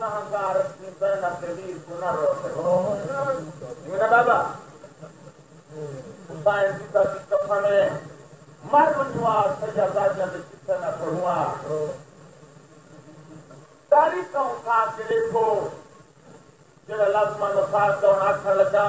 Sanggar kita nak jadi punar. Gimana baba? Sains kita sana mar menua saja saja kita nak berua. Dari kau kaki itu, jadi lazman nafas kau nak kerja.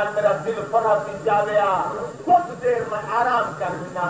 بعد میرا دل فنا پی جاویا کچھ دیر میں آرام کرنا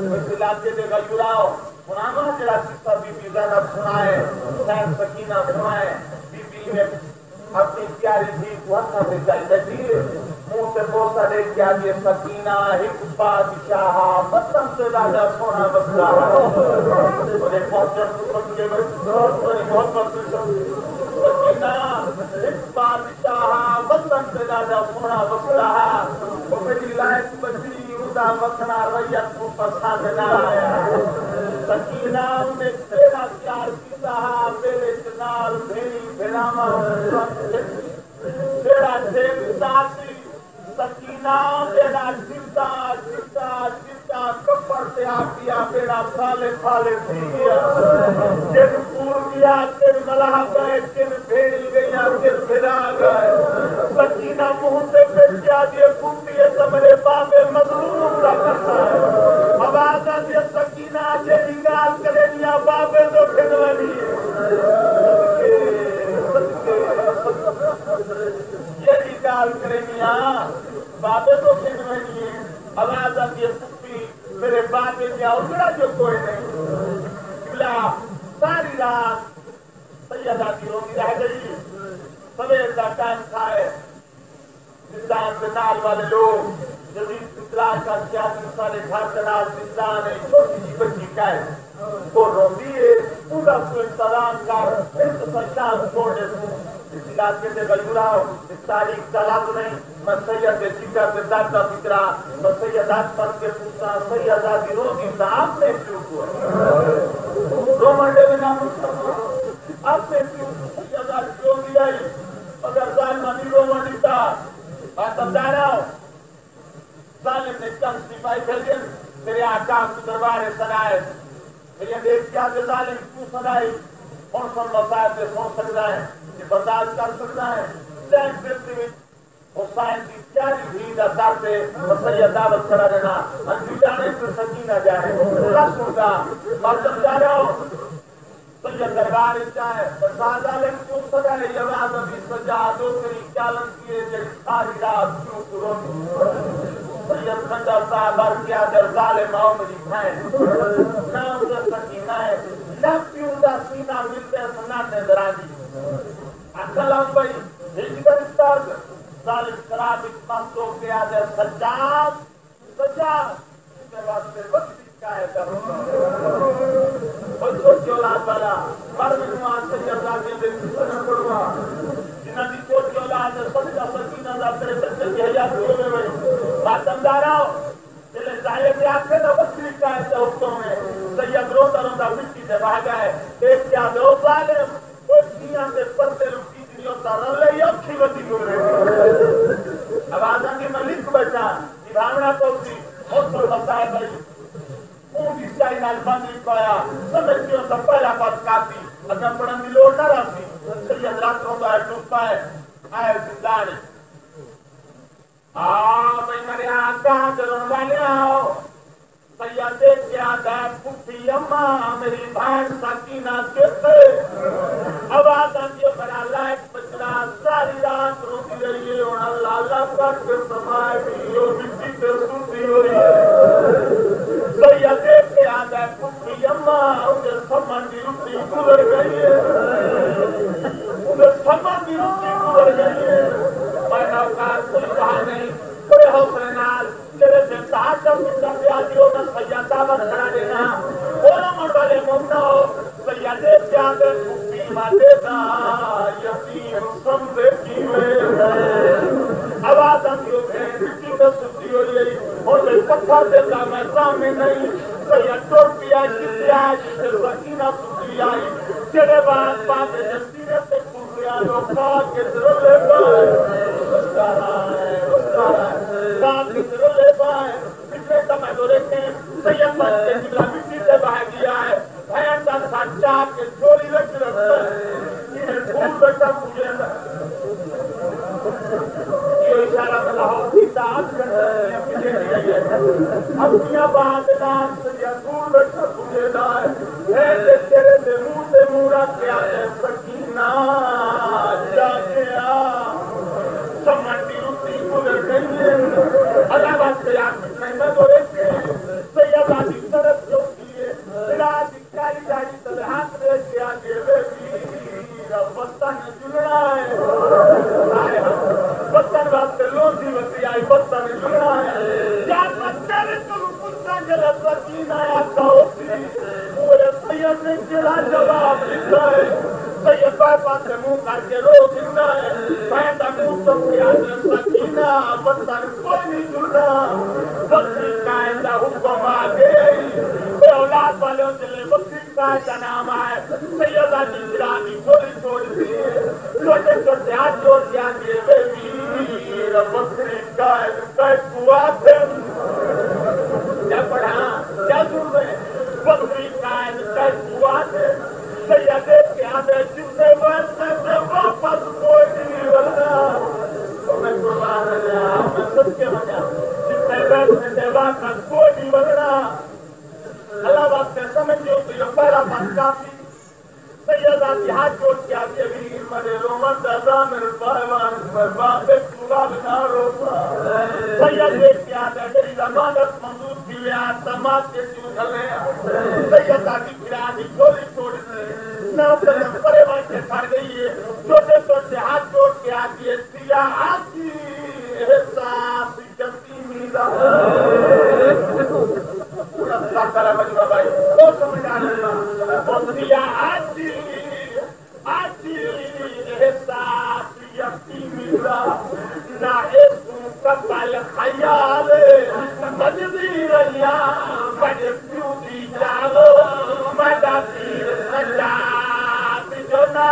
اس علاقے دے غیوراؤ سنانا جڑا قصہ بی بی زینب سنائے حسین سکینہ سنائے بی بی نے اپنی پیاری دھی کو ہاتھوں سے چل بیٹھی منہ سے بوسہ دے کے آگے سکینہ ایک بادشاہ وطن سے زیادہ سونا بسا مجھے بہت سکینہ ایک بادشاہ وطن سے زیادہ سونا بسا وہ میری لائف بچی ادا وطنہ ریت کو پسند نہ آیا سکینہ نے تیرا پیار کیتا میرے جنال میری بھراما تیرا دل ساتھی سکینہ تیرا جلتا جلتا جلتا کپڑ سے آپیا میرا پھالے پھالے تھی گیا جن پور گیا جن ملاح گئے جن بھیڑ گیا جن بھرا گئے سکینہ منہ سے پھر کیا دیے پھوٹی ہے تو میرے بابے مظلوم کا کرتا ہے آواز آتی ہے سکینہ جیلی گال کرے دیا بابے تو کھنوانی جیلی گال کرے دیا بابے تو کھنوانی آواز آتی ہے پھوٹی میرے بابے دیا اجڑا جو کوئی نہیں بلا ساری رات سیدہ کی روٹی رہ گئی سویر کا ٹائم تھا ہے زندان سے نال والے لوگ جدید اطلاع کا سیاسی سارے گھر کنال زندان ہے چھوٹی سی بچی کا ہے وہ روتی ہے پورا کو انتظام کر انتظام چھوڑے اس علاقے سے غیوراؤ اس تاریخ کا لفظ نہیں میں سید چکر سے داتا فکرا میں سیدات پر کے پوچھا سیدات کی روٹی تھا آپ نے کیوں کو دو منڈے میں نام آپ نے کیوں سیدات کیوں دیا اگر ظالمہ نہیں رو منڈی تھا بات سمجھا رہا ہوں ظالم نے چند سپاہی بھیجے میرے آقام کے دربار سنائے میرے دیکھ کیا کہ ظالم کیوں سنائی کون سن مسائل سے سن سکتا ہے یہ برداشت کر سکتا ہے سین فیلتی ہوئی حسین کی پیاری بھیڑ اثر سے مسیح دعوت کرا دینا انجو جانے سے سکینہ جائے رسول کا اور سمجھا رہا ہوں تو یہ دربار چاہے ظالم کیوں سنائے جواب ابھی سجا دو تیری چالن کیے جب ساری رات کیوں کرو سید خندہ صاحب کیا در ظالم آؤ میری بھائن نام در سکینہ ہے لب کیوں دا سینہ ملتے سناتے درانی اکھل ہم بھائی ہجگر تک ظالم شراب اتمنتوں کے آدھے سجاد سجاد اس کے واسطے وقت کا ہے اور چھوٹی اولاد والا مرمنوان سے اللہ کے دل سنن پڑوا جنہاں دی چھوٹی اولاد ہے سجدہ سکینہ دا تیرے بچے کی حیات ہوئے میں بھائی بات سمجھا رہا ہوں جلے ظاہر کے آنکھیں نہ بچری کا ہے حکم میں سید روتا روتا مٹی سے بھاگا ہے ایک کیا دو ظالم وہ چیاں سے پردے رکھی دنیا تا رلے یا کھیوتی گو رہے آوازاں کی ملک بچا نبھاونا تو تھی اور تو بتائے بھائی اون کی چاہی نال باندھی پایا سمجھتیوں تا پہلا بات کافی اگر پڑھن دی لوڑ نہ رہتی سید رات روتا ہے ٹوپا ہے آئے زندان بھائی میرے آقا درون والے آؤ سید کیا دے پھوٹی اماں میری بہن سکینہ کتے آواز آنجیو میرا لائٹ بچنا ساری رات روتی رہی ہے اور اللہ اللہ کر کے سمائے بھی ہو مٹی پہ سوتی ہوئی ہے سید کیا دے پھوٹی اماں انہیں سمن دی روٹی گزر گئی ہے انہیں سمن دی روٹی گزر گئی ہے میں نوکار کوئی کہا نہیں کوئی حوصلے نال تیرے سے تحاکم مندہ پیادی ہونا سید دعوت کرا دینا بولو مربالے مومنہ ہو سید پیادے پھوٹی ماتے دا یقین سمدے کی میں آواز آنگیوں بھین مٹی میں ستی ہو رہی اور میں پتھر دیتا میں سامنے نہیں سید ٹوٹ پیا جتے آئے جتے سکینہ ستی آئی تیرے بعد پاتے جسیرے سے پھول گیا لوگ پاک کے درلے پائے رات کی درلے پائے پچھلے سمے دو رکھیں سید بات کے جبلا مٹی سے بہا گیا ہے بھین دا سانچا کے چوری رکھ رکھتا ہے یہ پھول بیٹا مجھے یہ اشارہ اللہ کی تعاق کرتا ہے اپنیا بہادران سے یہ پھول بیٹا مجھے دائے ہے تیرے سے مورا کیا ہے سکینہ جا کے آ سمنڈی روٹی گزر کوئی وقتی آئی بطن سنا ہے کیا بطن تو پتہ جلے سکین آیا کھوتی پورے سید نے جلا جواب دیتا ہے سید بابا سے منہ کر کے رو دیتا ہے پیدا منہ تو پیادے سکینہ بطن کوئی نہیں جلنا بکری قائدہ حکم آگے اے اولاد والے چلے بکری قائدہ نام آئے سیدہ جی گرانی چھوڑی چھوڑ دی چھوٹے چھوٹے ہاتھ چھوڑ دیا کہ بیوی بکری قائد کوا تھے کیا پڑھا کیا سن رہے بکری قائد کوا تھے سیدے پیادے جتنے ویسے سے واپس کوئی نہیں بلنا تو میں قربان رہا میں سب کے وجہ جتنے ویسے سے واپس کوئی نہیں بلنا اللہ وقت سمجھو تو یہ پہلا بات کافی سیدہ کی ہاتھ چھوڑ کیا کہ بھی مرے رومن دادا میرے پائیوان پر باپ ایک پورا بنا روپا سیدہ کیا کہ میری زمانت منظور کی لیا سماج کے کیوں کھلے سیدہ کی گرانی چھوڑی چھوڑ سے نہ اپنے پرے بھائی کے کھڑ گئی ہے چھوٹے چھوٹے ہاتھ چھوڑ کے آتی ہے سیاہ آتی احساس جنتی میرا ساکرہ مجمع بھائی تو سمجھا لگا بندیا آتی احساس جنتی میرا نہ اسم قبل خیال مجدی ریا مجد کیوں دی جاگو مجد دیر سجاد جنا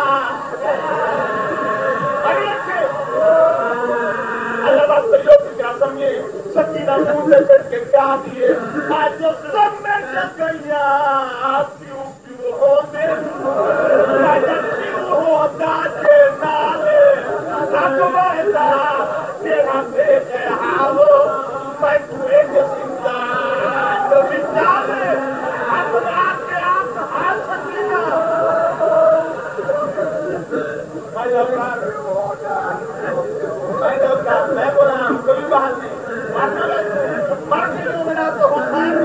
اللہ بات تو یہ فکرہ سمجھے سکینہ منہ سے پڑھ کے کہا دیئے آج جو سب میں جگیاں پیو پیو ہو دے آج پیو ہو داتے نالے رکھوائتا تیرا بیٹے ہاو میں تو ایک زندان تو بچالے اپنے آتے آپ حال سکینہ میں بولا ہم کوئی بات نہیں مرکی مومنہ تو حسین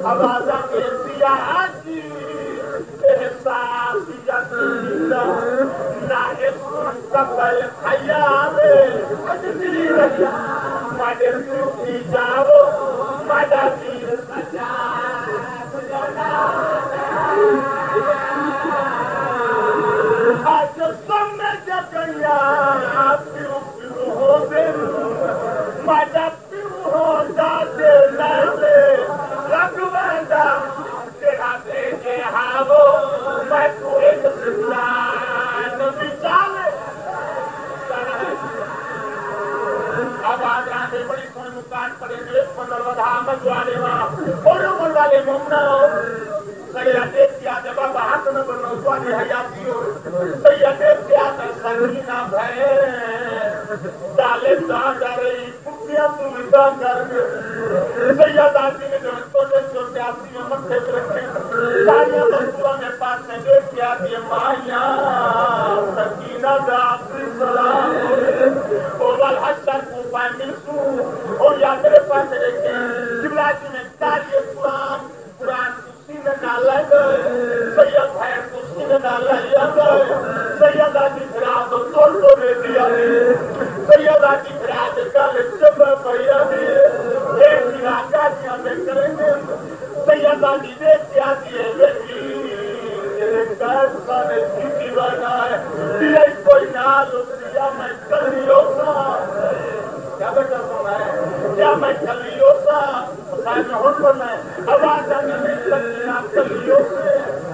اب آزا کے سیاہ کی احساس جنیدہ نہ اسم قبل خیال مجدی ریا مجد کیوں جاؤ مجد دیر سجاد جنا آج سمجھ گیا پیو پیو ہو دے مجد پیو ہو جاتے لے رکھویدہ تیرا دیکھے ہاو میں تو ایک زندان بچالے اب آجانے بڑی سونے مکان پڑے گئے پندر ودھا مجوالے وہاں اور عمر والے مومنہ ہو سیدہ کیا جب اب ہاتھ نہ بنو سوالی حیاتی ہو سیدہ کیا تر سکینہ بھائے ڈالے دادا رہی پکیاں تو ویدہ کر گئے سیدہ آتی نے جو چھوٹے چھوٹے آتی میں مکھے پر رکھے ساریاں بسورہ میں پاس نے دیکھ کیا کہ مائیاں سکینہ دا آخری سلام اوال حشر کو پائے ملسو اور یا میرے پاس دیکھیں جبلاتی میں تاریخ قرآن سینہ نالا گئے سید ہے تو سینہ نالا گئے سیدہ کی فراد توڑ تو دے دیا سیدہ کی فراد کل جبہ پہیا دے ایک علاقہ دیا میں کریں گے سیدہ کی دیکھ کیا دیئے بیٹی تیرے قید خانے سیٹی بنا ہے دیا کوئی نال دیا میں کلی ہوتا کیا بیٹا سونا ہے کیا میں کلی ہوتا صاحب میں ہون کرنا ہے آواز آنے میں سکینہ کلیوں سے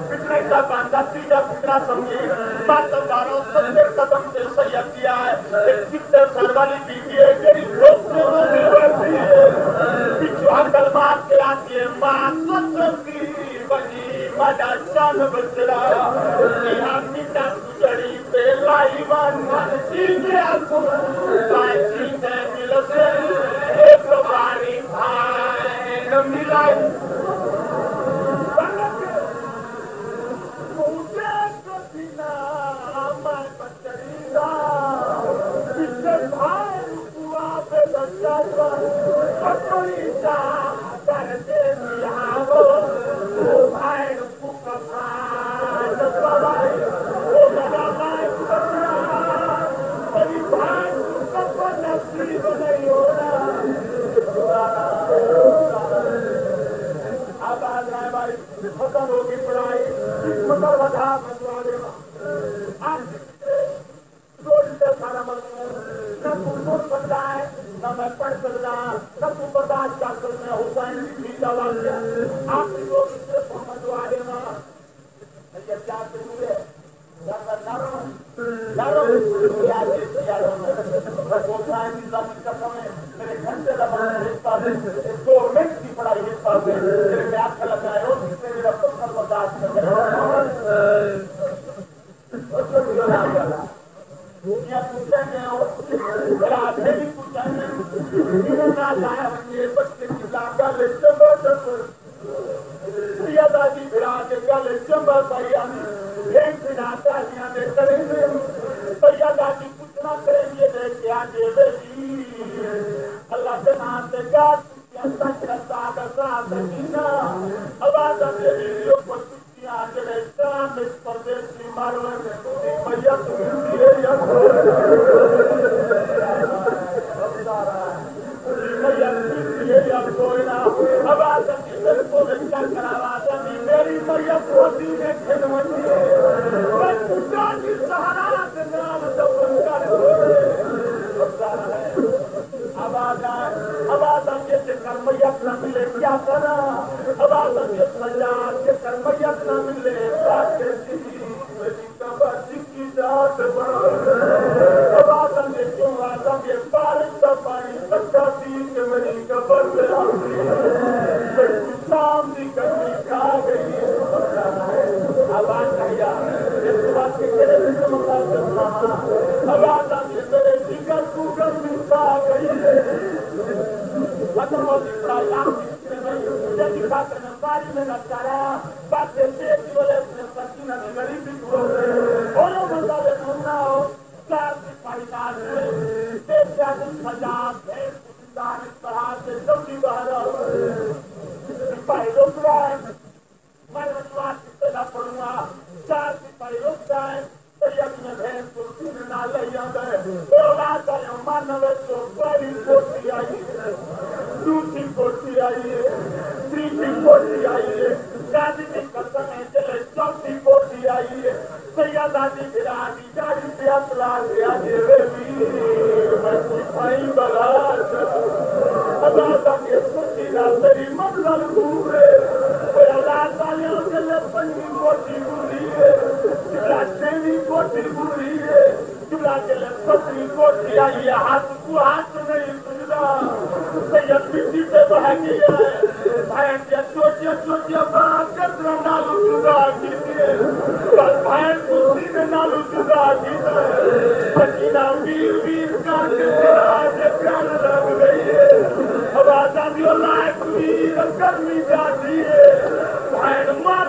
پتنے کا باندھا سیدھا پتنا سمجھے بات باروں ستر قدم سے سید کیا ہے ایک ستر سال والی بیٹی ہے تیری روک سے وہ بھی بڑھتی ہے پچھوا کلمات کے آتی ہے ماں ستر کی بنی مدہ شان بچلا یہاں میٹا سجڑی پہ لائی من چیزیں آکو لائے چیزیں مل سے ایک باری بھائی نمیلائی مجھے کبھینا میں بچرینا پچھے بھائی رکوا پہ بچہ کٹوئی جا کر دے دیاو وہ بھائی رکو کبھائی نسوائی وہ میرا بھائی بچہ میری بھائی رکو نسی ختم ہوگی پڑھائی مطلب وجہ بنوا دے گا سارا مضمون نہ تو سن سکتا ہے نہ میں پڑھ سکتا نہ تو برداشت کر سکتا حسین کی واقعہ آپ لوگ اس سے بنوا دے گا یہ کیا ضرور ہے میرے گھنٹے لگا 2 منٹ کی پڑھائی حصہ سے میرے آپ کا لگا ہے میرا پتھر برداشت دنیا پوچھیں گے اور بھی پوچھیں گے بچے کی لاگا لے دادی بھرا کے گلے چمبر بھیا کریں گے بھیا دادی پوچھنا کریں گے کیا دے گی اللہ کے نام سے کیا آواز پردیسی مارو بھیا میری بھیا پوتی میں آواز کرمیت نہ ملے کیا کرا آواز کرمیت نہ ملے پانی بچہ تین میری قبر شام کی گرمی کھا گئی آواز آواز میرے جگر کو گرمی کھا گئی باری میں لگتا رہا باتیں غریبی سننا ہو سپاہی روک رہا ہے میں پڑوں گا 4 سپاہی روک جائے کوٹی آئی دوسری کوٹی آئی ہے تیسری کوٹی آئی ہے شادی کی قسم ہے چلے 4تھی کوٹی آئی ہے سیادی برادی گاڑی پہ اطلاع دیا سپاہی بلا کے سچی نہ تیری منزل پورے پنجی کوٹی پوری ہے چھویں کوٹی پوری ہے چلا چلے 7ویں کوٹی آئی ہے ہاتھ کو ہاتھ نہیں سجدا سید مٹی پہ بہ گیا ہے بہن کے چوٹیاں بڑا کر نالو جدا کیتے بہن کسی نے نالو جدا کیتا سکینہ ویر کر کے پیار لگ گئی ہے آواز آدھی لائق ویر کرنی جاتی ہے بہن مار